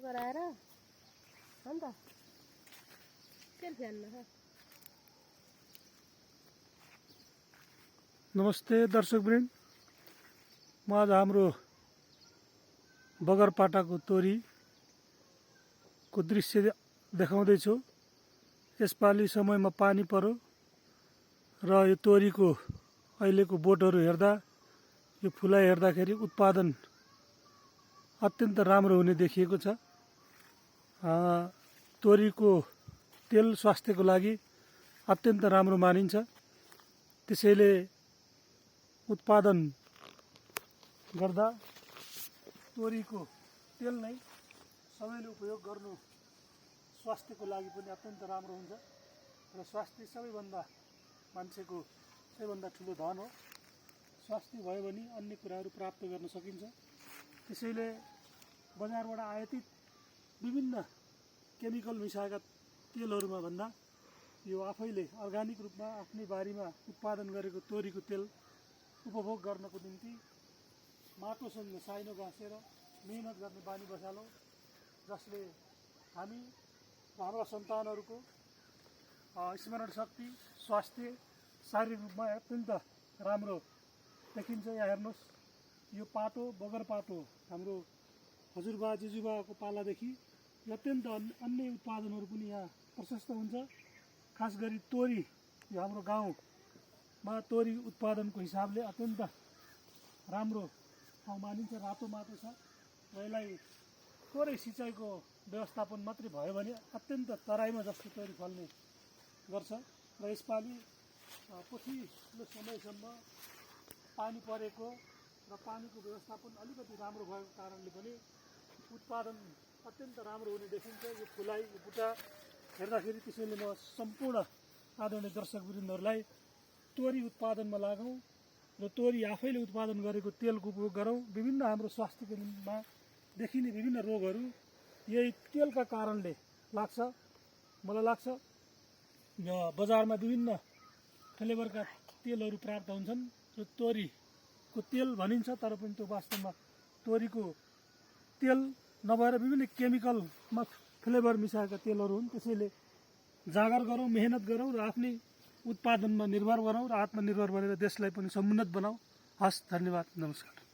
गराएर हो नि त तेल फ्यान्न। नमस्ते दर्शकवृन्द, म आज हाम्रो बगरपाटाको तोरीको दृश्य देखाउँदैछु। यसपालि समयमा पानी पर्यो र यो तोरीको अहिलेको बोटहरू हेर्दा, यो फुलाइ हेर्दाखेरि उत्पादन अत्यन्त राम्रो हुने देखिएको छ। तोरीको तेल स्वास्थ्यको लागि अत्यन्त राम्रो मानिन्छ। त्यसैले उत्पादन गर्दा तोरीको तेल नै सबैले उपयोग गर्नु स्वास्थ्यको लागि पनि अत्यन्त राम्रो हुन्छ र स्वास्थ्य सबैभन्दा मान्छेको सबैभन्दा ठुलो धन हो। स्वास्थ्य भयो भने अन्य कुराहरू प्राप्त गर्न सकिन्छ। त्यसैले बजारबाट आयातित विभिन्न केमिकल मिसाएका तेलहरूमा भन्दा यो आफैले अर्गानिक रूपमा आफ्नै बारीमा उत्पादन गरेको तोरीको तेल उपभोग गर्नको निम्ति माटोसँग साइनो गाँसेर मेहनत गर्ने बानी बसालौँ, जसले हामी र हाम्रा सन्तानहरूको स्मरण शक्ति, स्वास्थ्य, शारीरिक रूपमा अत्यन्त राम्रो देखिन्छ। यहाँ हेर्नुहोस्, यो पाटो बगरपाटो हाम्रो हजुरबा जिजुबाको पालादेखि अत्यन्त अन्य उत्पादनहरू पनि यहाँ प्रशस्त हुन्छ। खास गरी तोरी, यो हाम्रो गाउँमा तोरी उत्पादनको हिसाबले अत्यन्त राम्रो ठाउँ मानिन्छ। रातो माटो छ र यसलाई थोरै सिँचाइको व्यवस्थापन मात्रै भयो भने अत्यन्त तराईमा जस्तो तोरी फल्ने गर्छ। र यसपालि पछिल्लो समयसम्म पानी परेको र पानीको व्यवस्थापन अलिकति राम्रो भएको कारणले पनि उत्पादन अत्यन्त राम्रो हुने देखिन्छ। यो फुलाइ, यो बुट्टा हेर्दाखेरि त्यसैले म सम्पूर्ण आदरणीय दर्शकवृन्दहरूलाई तोरी उत्पादनमा लागौँ र तोरी आफैले उत्पादन गरेको तेलको उपयोग गरौँ। विभिन्न हाम्रो स्वास्थ्यको निम्तिमा देखिने विभिन्न रोगहरू यही तेलका कारणले लाग्छ। मलाई लाग्छ बजारमा विभिन्न फ्लेभरका तेलहरू प्राप्त हुन्छन् र तोरीको तेल भनिन्छ, तर पनि त्यो वास्तवमा तोरीको तेल नभएर विभिन्न केमिकलमा फ्लेभर मिसाएका तेलहरू हुन्। त्यसैले जागर गरौँ, मेहनत गरौँ र आफ्नै उत्पादनमा निर्भर गरौँ र आत्मनिर्भर बनेर देशलाई पनि समुन्नत बनाऊ। हस्, धन्यवाद, नमस्कार।